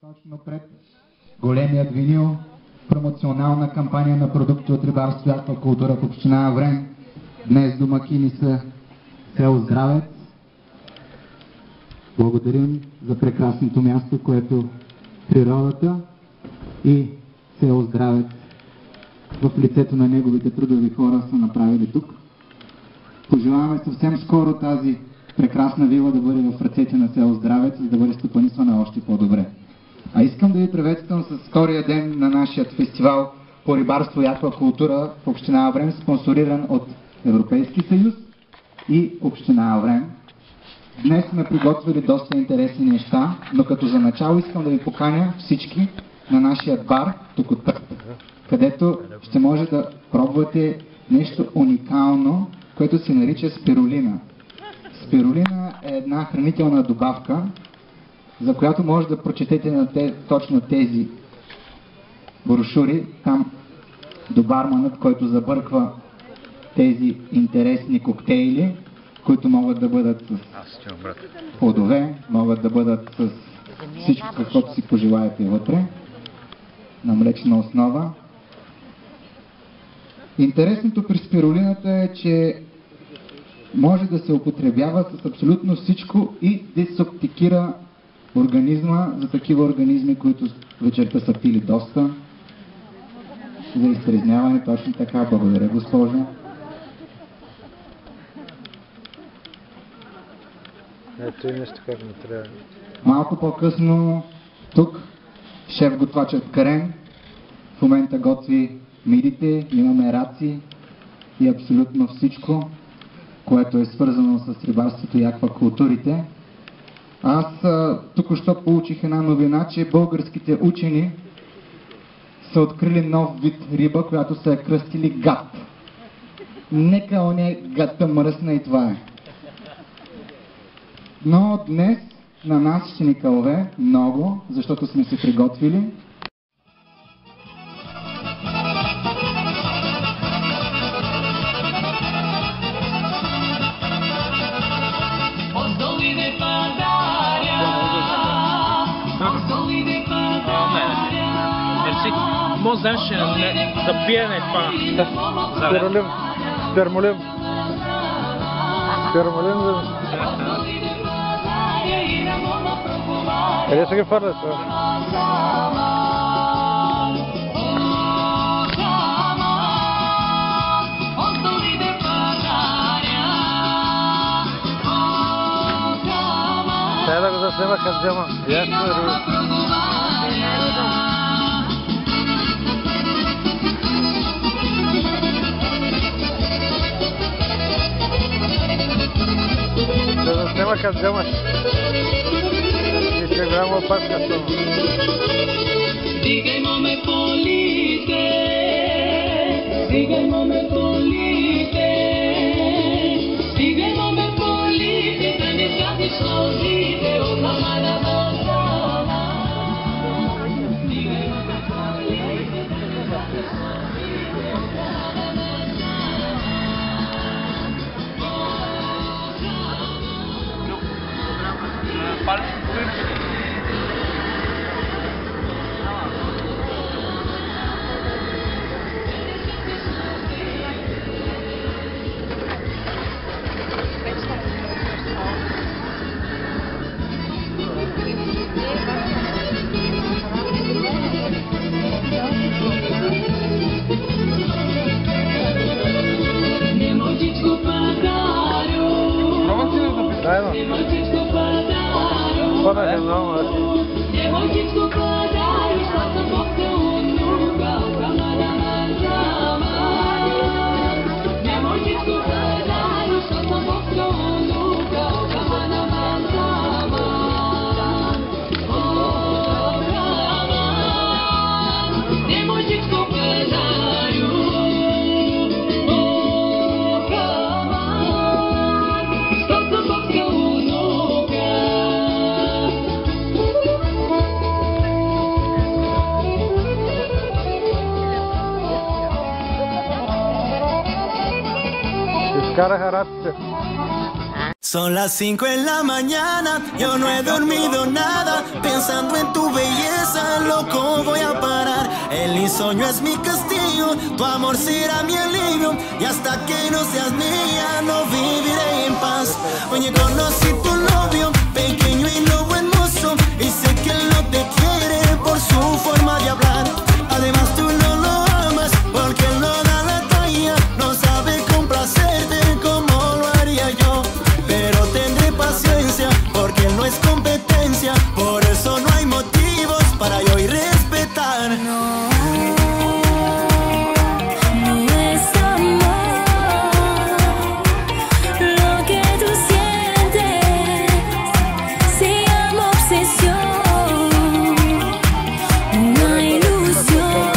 Точно пред големият винил, промоционална кампания на продукти от рибарство и аквакултура в община Аврен. Днес домакини са село Здравец. Благодарим за прекрасното място, което природата и село Здравец в лицето на неговите трудови хора са направили тук. Пожелаваме съвсем скоро тази прекрасна вила да бъде в ръцете на село Здравец, за да бъде стопанисвана още по-добре. А искам да ви приветствам с втория ден на нашия фестивал по рибарство и аквакултура в община Аврен, спонсориран от Европейски съюз и община Аврен. Днес сме приготвили доста интересни неща, но като за начало искам да ви поканя всички на нашия бар, тук отпред, където ще може да пробвате нещо уникално, което се нарича спирулина. Спирулина е една хранителна добавка, за която може да прочетете на точно тези брошури. Там до барманът, който забърква тези интересни коктейли, които могат да бъдат с плодове, могат да бъдат с всичко, каквото си пожелаете вътре, на млечна основа. Интересното при спирулината е, че може да се употребява с абсолютно всичко и десоктикира организма за такива организми, които вечерта са пили доста. За изтрезняване, точно така. Благодаря, госпожа. Ето и нещо как не трябва. Малко по-късно тук шеф-готвачът Карен в момента готви мидите, имаме раци и абсолютно всичко, което е свързано с рибарството и аквакултурите. Аз току-що получих една новина, че българските учени са открили нов вид риба, която са я кръстили гат. Нека оне гата мръсна и това е. Но днес на нас ще ни кълве много, защото сме се приготвили. Може да ще да пиене това. Спермолин. Спермолин. Спермолин. Къде са ги фърли това? Трябва да го заснема как взема. Да заснема как вземаш. И че голяма опаска съм. Дигаймо ме полите, дигаймо ме полите, дигаймо ме полите, да не скатиш сълзите от мамада Бозана. Дигаймо ме полите, да не скатиш сълзите от мамада Бозана. Пана е много, изкараха раците. Son las 5 de la mañana, yo no he dormido nada. Pensando en tu belleza, loco voy a parar. El insomnio es mi castigo, tu amor será mi alivio. Y hasta que no seas mía, no viviré en paz. Oye, conocí tu novio, pequeño y lobo hermoso. Y sé que él no te quiere por su forma de hablar. Además tú no lo amas, porque él no da la talla. No sabe complacerte como lo haría yo. Pero tendré paciencia, porque él no es competencia. Por eso no hay motivos para yo ir respetar. No, no es amor lo que tú sientes, se llama obsesión, una ilusión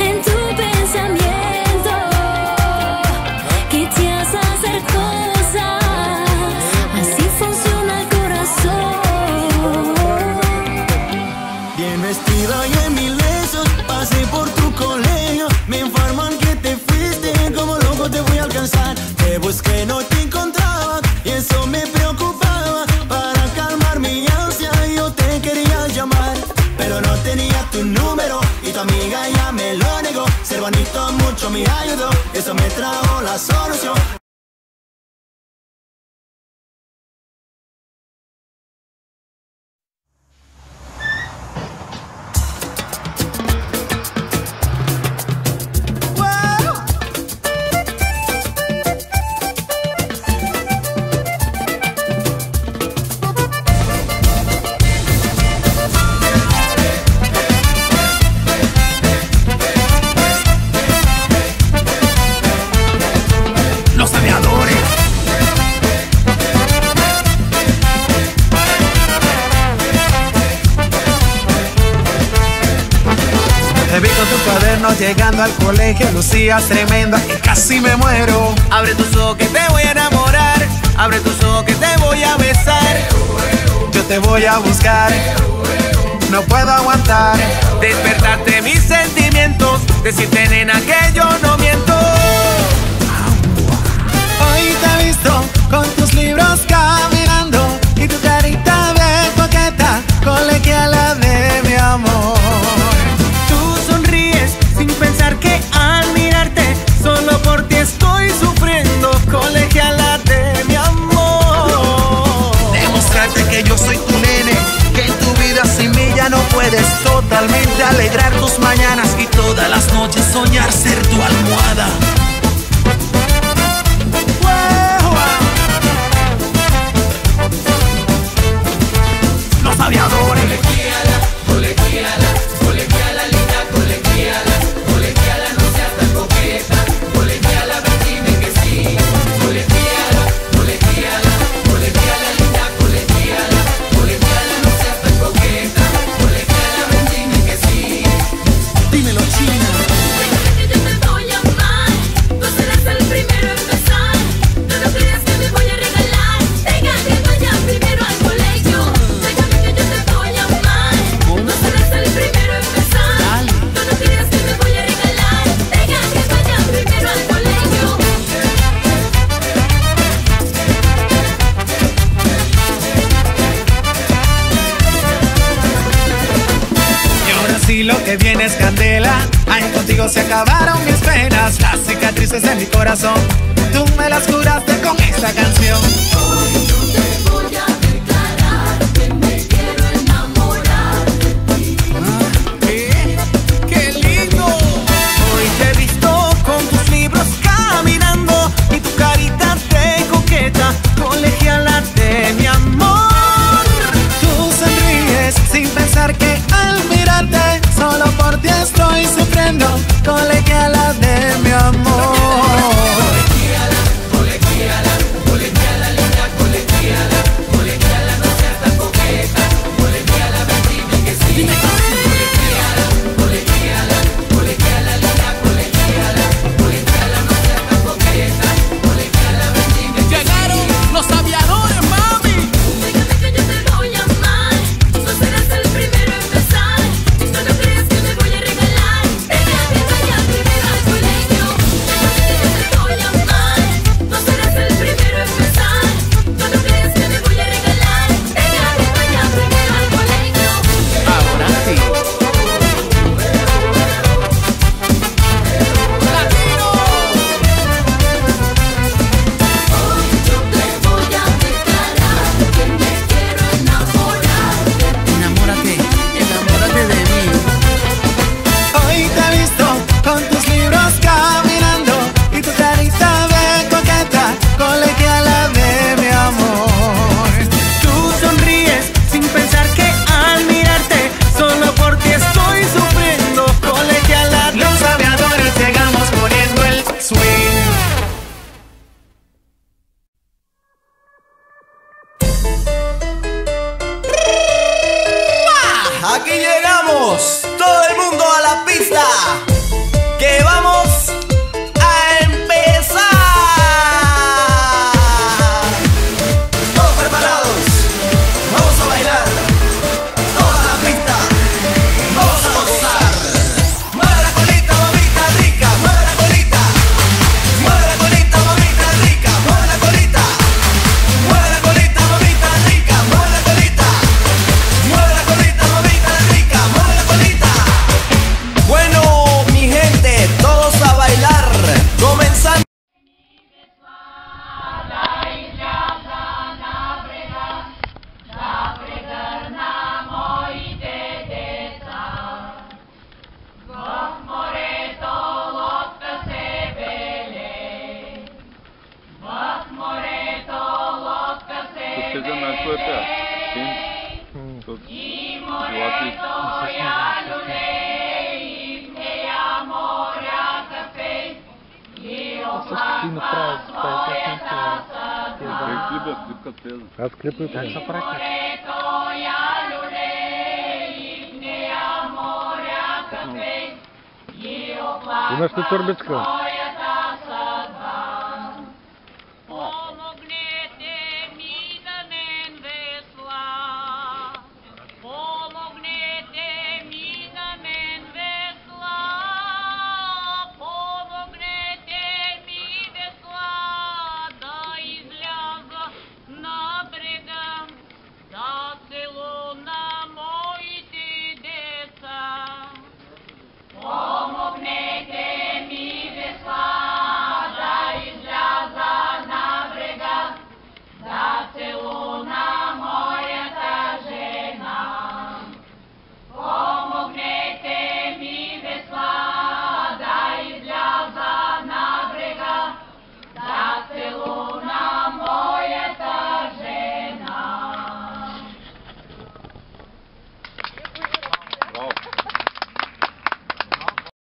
en tu pensamiento que te hace hacer cosas, así funciona el corazón. bien vestido yo en mi lecho, pasé por tu colegio. Me informan que te fuiste, como loco te voy a alcanzar. Te busqué, no te encontraba, y eso me preocupaba. Para calmar mi ansia yo te quería llamar, pero no tenía tu número y tu amiga ya me lo negó. Ser bonito mucho me ayudó, eso me trajo la solución. Los aviadores. Te vi con tu cuaderno llegando al colegio, lucías tremenda y casi me muero. Abre tus ojos que te voy a enamorar, abre tus ojos que te voy a besar. Yo te voy a buscar, no puedo aguantar. Despertarte mis sentimientos, decirte nena que yo no miento. Hoy te he visto con tus libros caminando y tu carita bien coqueta, colegiala de mi amor. Tú sonríes sin pensar que al mirarte solo por ti estoy sufriendo, colegiala de mi amor. Demostrarte que yo soy tu nene, que en tu vida sin mí ya no puedes. Totalmente alegrar tus mañanas y todas las noches soñar ser tu almohada. Los aviadores. Dímelo, China. Que yo te voy a amar, tú serás el primero en empezar. No lo creas que me voy a regalar, venga que vaya primero al colegio. Déjame que yo te voy a amar, tú serás el primero en empezar. No lo creas que me voy a regalar, venga que vaya primero al colegio. Y ahora sí lo que viene es candela. Ay, contigo se acabaron mis penas, las cicatrices de mi corazón. Tú me las curaste con esta canción. Hoy yo te voy a declarar que me quiero enamorar de ti. ¡Qué lindo! Hoy te he visto con tus libros caminando y tu carita de coqueta, colegiala de mi amor. Tú sonríes sin pensar que al mirarte solo por ti estoy sufriendo, colegiala de mi amor. Colegiala, linda, colegiala. Aquí llegamos, todo el mundo a la pista, que vamos a empezar. Todos preparados, vamos a bailar, toda la pista, vamos a gozar. Mueve la colita, mamita rica, mueve la colita, mueve la colita, mamita rica, mueve la colita, mueve la colita, mamita rica, mueve la colita, mueve la colita, mamita rica, mueve la colita. Bueno, mi gente, todos a bailar, comenzando. Соседа на твоята. Тут злати. Също си направят Аз клипът как са правят? Имаш ли турбичка?